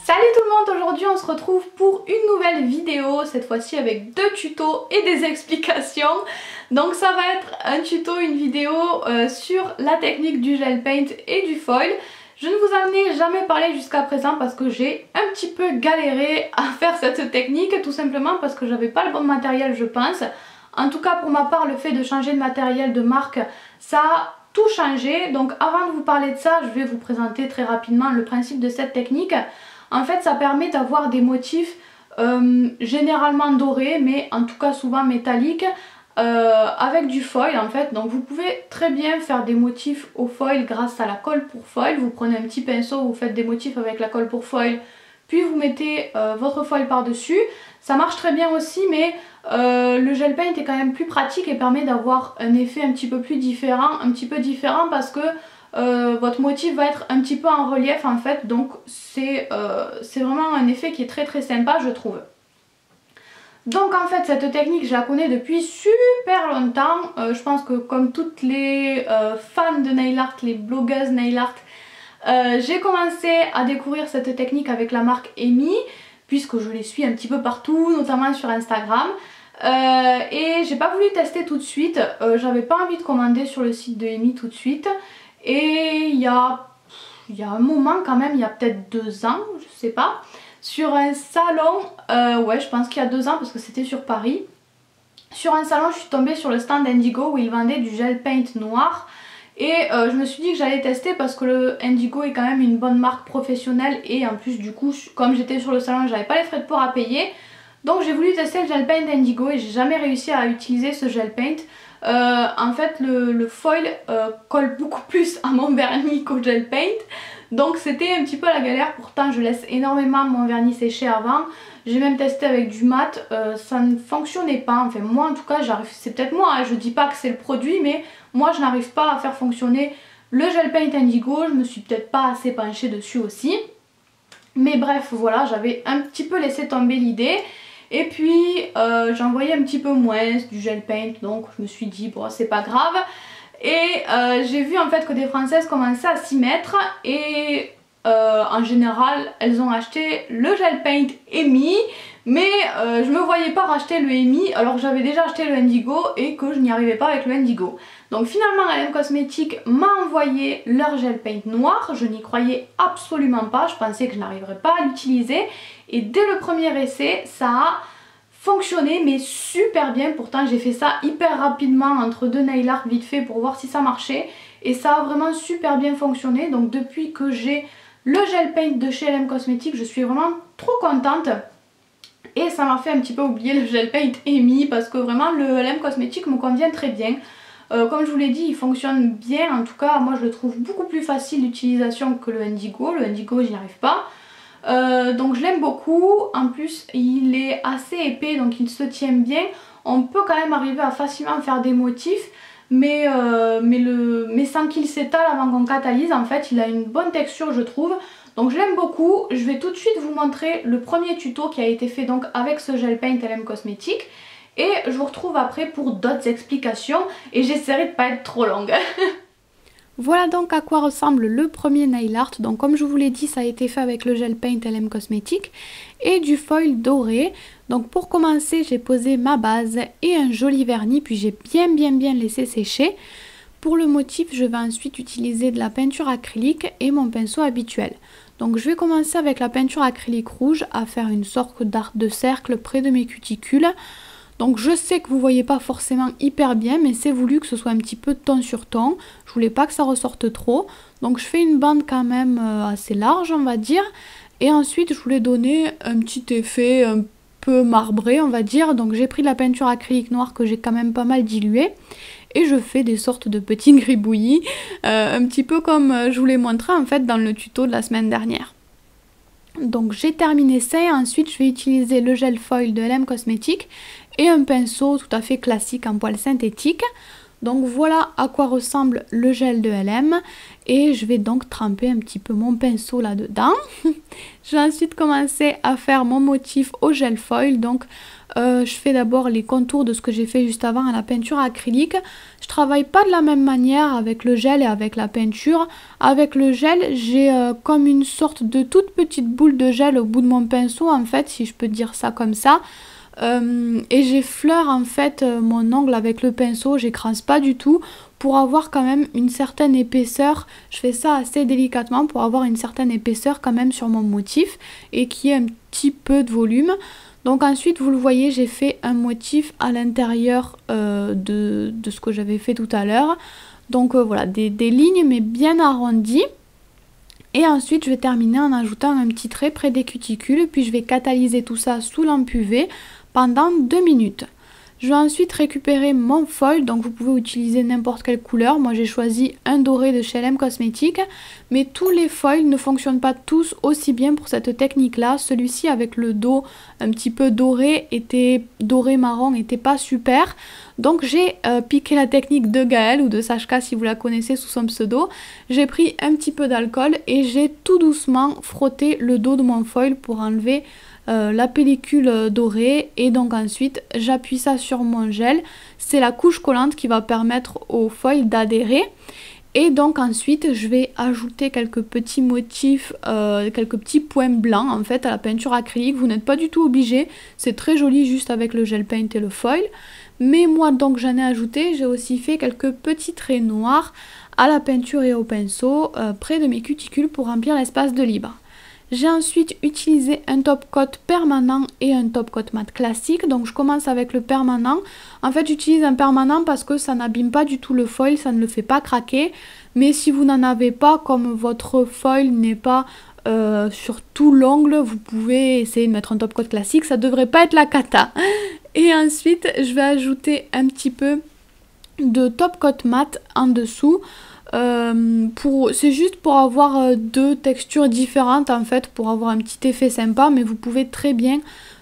Salut tout le monde, aujourd'hui on se retrouve pour une nouvelle vidéo, cette fois-ci avec deux tutos et des explications. Donc ça va être un tuto, une vidéo sur la technique du gel paint et du foil. Je ne vous en ai jamais parlé jusqu'à présent parce que j'ai un petit peu galéré à faire cette technique, tout simplement parce que j'avais pas le bon matériel je pense. En tout cas pour ma part, le fait de changer de matériel de marque, ça a tout changé. Donc avant de vous parler de ça, je vais vous présenter très rapidement le principe de cette technique. En fait ça permet d'avoir des motifs généralement dorés, mais en tout cas souvent métalliques, avec du foil en fait. Donc vous pouvez très bien faire des motifs au foil grâce à la colle pour foil. Vous prenez un petit pinceau, vous faites des motifs avec la colle pour foil, puis vous mettez votre foil par dessus. Ça marche très bien aussi, mais le gel paint est quand même plus pratique et permet d'avoir un effet un petit peu plus différent, parce que votre motif va être un petit peu en relief en fait, donc c'est vraiment un effet qui est très sympa je trouve. Donc en fait cette technique je la connais depuis super longtemps, je pense que comme toutes les fans de nail art, les blogueuses nail art, j'ai commencé à découvrir cette technique avec la marque Amy, puisque je les suis un petit peu partout, notamment sur Instagram. Et j'ai pas voulu tester tout de suite, j'avais pas envie de commander sur le site de Amy tout de suite. Et il y a un moment quand même, il y a peut-être 2 ans, je sais pas, sur un salon, ouais je pense qu'il y a 2 ans parce que c'était sur Paris. Sur un salon je suis tombée sur le stand Indigo où ils vendaient du gel paint noir. Et je me suis dit que j'allais tester parce que le Indigo est quand même une bonne marque professionnelle. Et en plus du coup, comme j'étais sur le salon, j'avais pas les frais de port à payer. Donc j'ai voulu tester le gel paint Indigo et j'ai jamais réussi à utiliser ce gel paint. En fait le foil colle beaucoup plus à mon vernis qu'au gel paint, donc c'était un petit peu la galère. Pourtant je laisse énormément mon vernis sécher avant, j'ai même testé avec du mat, ça ne fonctionnait pas. Enfin moi en tout cas j'arrive, c'est peut-être moi, hein, je dis pas que c'est le produit, mais moi je n'arrive pas à faire fonctionner le gel paint Indigo. Je me suis peut-être pas assez penchée dessus aussi, mais bref voilà, j'avais un petit peu laissé tomber l'idée. Et puis j'en voyais un petit peu moins du gel paint, donc je me suis dit bon c'est pas grave. Et j'ai vu en fait que des Françaises commençaient à s'y mettre et en général elles ont acheté le gel paint Amy, mais je me voyais pas racheter le Amy alors que j'avais déjà acheté le Indigo et que je n'y arrivais pas avec le Indigo. Donc finalement LM Cosmetics m'a envoyé leur gel paint noir, je n'y croyais absolument pas, je pensais que je n'arriverais pas à l'utiliser. Et dès le premier essai, ça a fonctionné mais super bien. Pourtant j'ai fait ça hyper rapidement entre deux nail art vite fait pour voir si ça marchait. Et ça a vraiment super bien fonctionné. Donc depuis que j'ai le gel paint de chez LM Cosmetics, je suis vraiment trop contente. Et ça m'a fait un petit peu oublier le gel paint Amy parce que vraiment le LM Cosmetics me convient très bien. Comme je vous l'ai dit, il fonctionne bien. En tout cas moi je le trouve beaucoup plus facile d'utilisation que le Indigo. Le Indigo j'y arrive pas. Donc je l'aime beaucoup, en plus il est assez épais donc il se tient bien. On peut quand même arriver à facilement faire des motifs, mais sans qu'il s'étale avant qu'on catalyse. En fait il a une bonne texture je trouve, donc je l'aime beaucoup. Je vais tout de suite vous montrer le premier tuto qui a été fait donc avec ce gel paint LM Cosmetics. Et je vous retrouve après pour d'autres explications et j'essaierai de pas être trop longue. Voilà donc à quoi ressemble le premier nail art. Donc comme je vous l'ai dit, ça a été fait avec le gel paint LM Cosmetics et du foil doré. Donc pour commencer, j'ai posé ma base et un joli vernis, puis j'ai bien laissé sécher. Pour le motif, je vais ensuite utiliser de la peinture acrylique et mon pinceau habituel. Donc je vais commencer avec la peinture acrylique rouge à faire une sorte d'arc de cercle près de mes cuticules. Donc je sais que vous voyez pas forcément hyper bien, mais c'est voulu que ce soit un petit peu ton sur ton. Je voulais pas que ça ressorte trop. Donc je fais une bande quand même assez large on va dire. Et ensuite je voulais donner un petit effet un peu marbré on va dire. Donc j'ai pris de la peinture acrylique noire que j'ai quand même pas mal diluée. Et je fais des sortes de petits gribouillis. Un petit peu comme je vous l'ai montré en fait dans le tuto de la semaine dernière. Donc j'ai terminé ça et ensuite je vais utiliser le gel foil de LM Cosmetics et un pinceau tout à fait classique en poil synthétique. Donc voilà à quoi ressemble le gel de LM et je vais donc tremper un petit peu mon pinceau là-dedans. Je vais ensuite commencer à faire mon motif au gel foil. Donc je fais d'abord les contours de ce que j'ai fait juste avant à la peinture acrylique. Je travaille pas de la même manière avec le gel et avec la peinture. Avec le gel, j'ai comme une sorte de toute petite boule de gel au bout de mon pinceau, en fait, si je peux dire ça comme ça. Et j'effleure en fait mon ongle avec le pinceau, j'écrase pas du tout pour avoir quand même une certaine épaisseur. Je fais ça assez délicatement pour avoir une certaine épaisseur quand même sur mon motif et qui ait un petit peu de volume. Donc ensuite vous le voyez, j'ai fait un motif à l'intérieur de ce que j'avais fait tout à l'heure. Donc voilà, des lignes mais bien arrondies. Et ensuite je vais terminer en ajoutant un petit trait près des cuticules, puis je vais catalyser tout ça sous lampe UV pendant 2 minutes. Je vais ensuite récupérer mon foil, donc vous pouvez utiliser n'importe quelle couleur. Moi j'ai choisi un doré de chez LM Cosmetics, mais tous les foils ne fonctionnent pas tous aussi bien pour cette technique là. Celui-ci avec le dos un petit peu doré marron était pas super. Donc j'ai piqué la technique de Gaëlle ou de Sashka si vous la connaissez sous son pseudo. J'ai pris un petit peu d'alcool et j'ai tout doucement frotté le dos de mon foil pour enlever la pellicule dorée, et donc ensuite j'appuie ça sur mon gel. C'est la couche collante qui va permettre au foil d'adhérer. Et donc ensuite je vais ajouter quelques petits motifs, quelques petits points blancs en fait à la peinture acrylique. Vous n'êtes pas du tout obligé, c'est très joli juste avec le gel paint et le foil. Mais moi donc j'en ai ajouté, j'ai aussi fait quelques petits traits noirs à la peinture et au pinceau près de mes cuticules pour remplir l'espace de libre. J'ai ensuite utilisé un top coat permanent et un top coat mat classique. Donc je commence avec le permanent. En fait j'utilise un permanent parce que ça n'abîme pas du tout le foil, ça ne le fait pas craquer. Mais si vous n'en avez pas, comme votre foil n'est pas sur tout l'ongle, vous pouvez essayer de mettre un top coat classique, ça devrait pas être la cata. Et ensuite je vais ajouter un petit peu de top coat mat en dessous. C'est juste pour avoir deux textures différentes en fait, pour avoir un petit effet sympa, mais vous pouvez très bien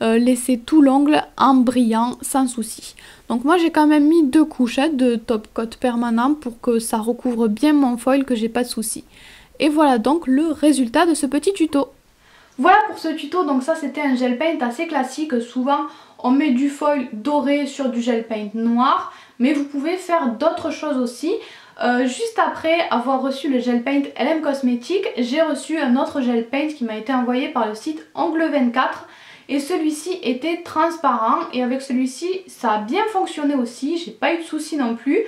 laisser tout l'ongle en brillant sans souci. Donc moi j'ai quand même mis 2 couches de top coat permanent pour que ça recouvre bien mon foil, que j'ai pas de souci. Et voilà donc le résultat de ce petit tuto. Voilà pour ce tuto, donc ça c'était un gel paint assez classique. Souvent on met du foil doré sur du gel paint noir, mais vous pouvez faire d'autres choses aussi. Juste après avoir reçu le gel paint LM Cosmetics, j'ai reçu un autre gel paint qui m'a été envoyé par le site Angle24, et celui-ci était transparent, et avec celui-ci ça a bien fonctionné aussi, j'ai pas eu de soucis non plus.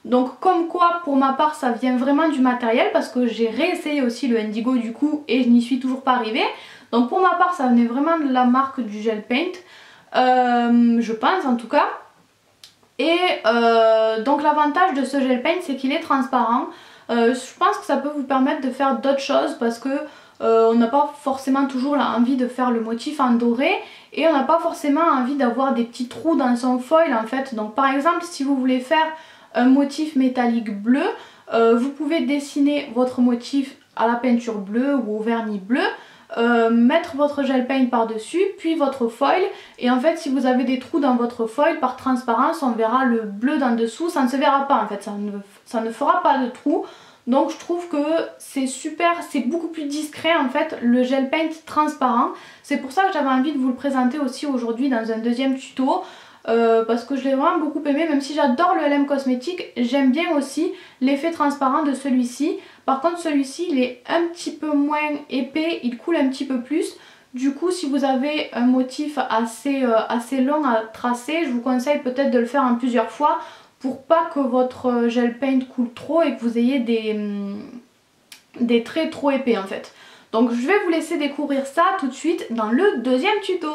Donc comme quoi pour ma part ça vient vraiment du matériel, parce que j'ai réessayé aussi le Indigo du coup et je n'y suis toujours pas arrivée. Donc pour ma part ça venait vraiment de la marque du gel paint, je pense en tout cas. Et donc l'avantage de ce gel paint c'est qu'il est transparent. Je pense que ça peut vous permettre de faire d'autres choses, parce que on n'a pas forcément toujours envie de faire le motif en doré, et on n'a pas forcément envie d'avoir des petits trous dans son foil en fait. Donc par exemple si vous voulez faire un motif métallique bleu, vous pouvez dessiner votre motif à la peinture bleue ou au vernis bleu, mettre votre gel paint par dessus, puis votre foil, et en fait si vous avez des trous dans votre foil, par transparence on verra le bleu d'en dessous, ça ne se verra pas en fait, ça ne fera pas de trous. Donc je trouve que c'est super, c'est beaucoup plus discret en fait le gel paint transparent. C'est pour ça que j'avais envie de vous le présenter aussi aujourd'hui dans un deuxième tuto. Parce que je l'ai vraiment beaucoup aimé, même si j'adore le LM Cosmetics, j'aime bien aussi l'effet transparent de celui-ci. Par contre celui-ci il est un petit peu moins épais, il coule un petit peu plus. Du coup si vous avez un motif assez long à tracer, je vous conseille peut-être de le faire en plusieurs fois pour pas que votre gel paint coule trop et que vous ayez des traits trop épais en fait. Donc je vais vous laisser découvrir ça tout de suite dans le deuxième tuto.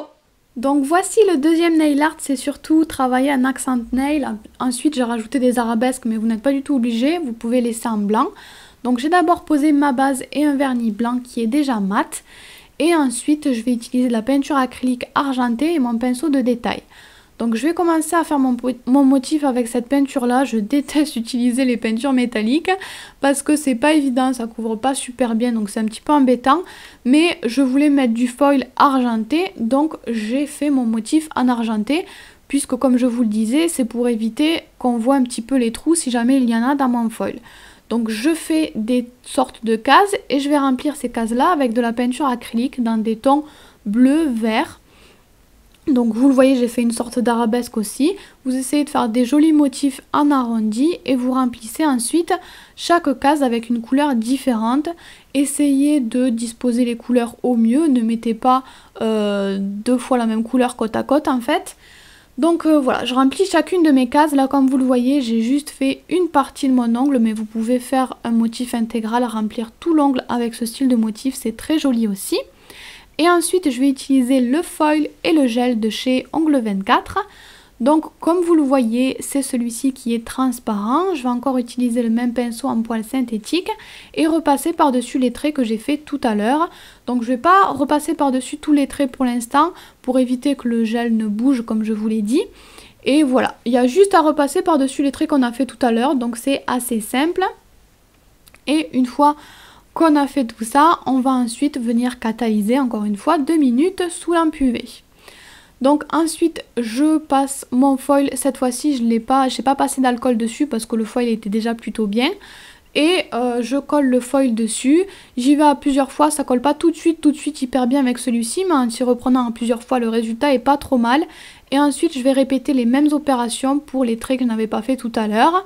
Donc voici le deuxième nail art, c'est surtout travailler un accent nail. Ensuite j'ai rajouté des arabesques, mais vous n'êtes pas du tout obligé, vous pouvez laisser en blanc. Donc j'ai d'abord posé ma base et un vernis blanc qui est déjà mat. Et ensuite je vais utiliser de la peinture acrylique argentée et mon pinceau de détail. Donc je vais commencer à faire mon motif avec cette peinture là. Je déteste utiliser les peintures métalliques parce que c'est pas évident, ça couvre pas super bien, donc c'est un petit peu embêtant. Mais je voulais mettre du foil argenté, donc j'ai fait mon motif en argenté, puisque comme je vous le disais, c'est pour éviter qu'on voit un petit peu les trous si jamais il y en a dans mon foil. Donc je fais des sortes de cases et je vais remplir ces cases là avec de la peinture acrylique dans des tons bleu, vert. Donc vous le voyez, j'ai fait une sorte d'arabesque aussi. Vous essayez de faire des jolis motifs en arrondi et vous remplissez ensuite chaque case avec une couleur différente. Essayez de disposer les couleurs au mieux, ne mettez pas 2 fois la même couleur côte à côte en fait. Donc voilà, je remplis chacune de mes cases. Là comme vous le voyez, j'ai juste fait une partie de mon ongle, mais vous pouvez faire un motif intégral, remplir tout l'ongle avec ce style de motif, c'est très joli aussi. Et ensuite, je vais utiliser le foil et le gel de chez Ongle 24. Donc, comme vous le voyez, c'est celui-ci qui est transparent. Je vais encore utiliser le même pinceau en poil synthétique et repasser par-dessus les traits que j'ai fait tout à l'heure. Donc, je ne vais pas repasser par-dessus tous les traits pour l'instant pour éviter que le gel ne bouge comme je vous l'ai dit. Et voilà, il y a juste à repasser par-dessus les traits qu'on a fait tout à l'heure. Donc, c'est assez simple. Et une fois qu'on a fait tout ça, on va ensuite venir catalyser encore une fois 2 minutes sous lampe UV. Donc ensuite je passe mon foil, cette fois-ci je n'ai pas passé d'alcool dessus parce que le foil était déjà plutôt bien. Et je colle le foil dessus, j'y vais à plusieurs fois, ça colle pas tout de suite hyper bien avec celui-ci, mais en s'y reprenant à plusieurs fois le résultat est pas trop mal. Et ensuite je vais répéter les mêmes opérations pour les traits que je n'avais pas fait tout à l'heure.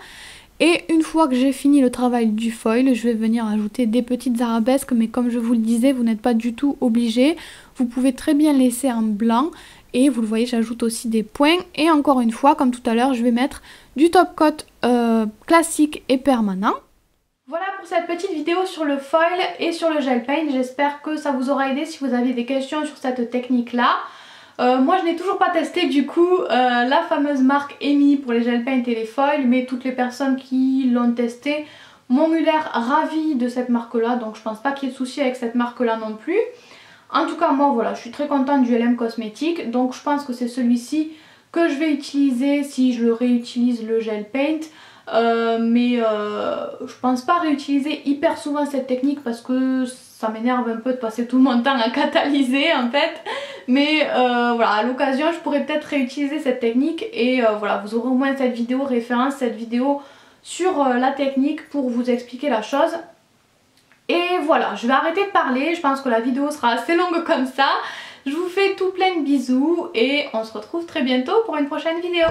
Et une fois que j'ai fini le travail du foil, je vais venir ajouter des petites arabesques, mais comme je vous le disais, vous n'êtes pas du tout obligé. Vous pouvez très bien laisser en blanc. Et vous le voyez, j'ajoute aussi des points. Et encore une fois, comme tout à l'heure, je vais mettre du top coat classique et permanent. Voilà pour cette petite vidéo sur le foil et sur le gel paint. J'espère que ça vous aura aidé si vous avez des questions sur cette technique-là. Moi je n'ai toujours pas testé du coup la fameuse marque EMI pour les gel paint et les foils, mais toutes les personnes qui l'ont testé m'ont eu l'air ravis de cette marque là, donc je pense pas qu'il y ait de souci avec cette marque là non plus. En tout cas moi voilà, je suis très contente du LM Cosmetics, donc je pense que c'est celui-ci que je vais utiliser si je le réutilise le gel paint. Mais je pense pas réutiliser hyper souvent cette technique parce que ça m'énerve un peu de passer tout mon temps à catalyser en fait. Mais voilà, à l'occasion je pourrais peut-être réutiliser cette technique et voilà, vous aurez au moins cette vidéo référence, cette vidéo sur la technique pour vous expliquer la chose. Et voilà, je vais arrêter de parler, je pense que la vidéo sera assez longue comme ça. Je vous fais tout plein de bisous et on se retrouve très bientôt pour une prochaine vidéo.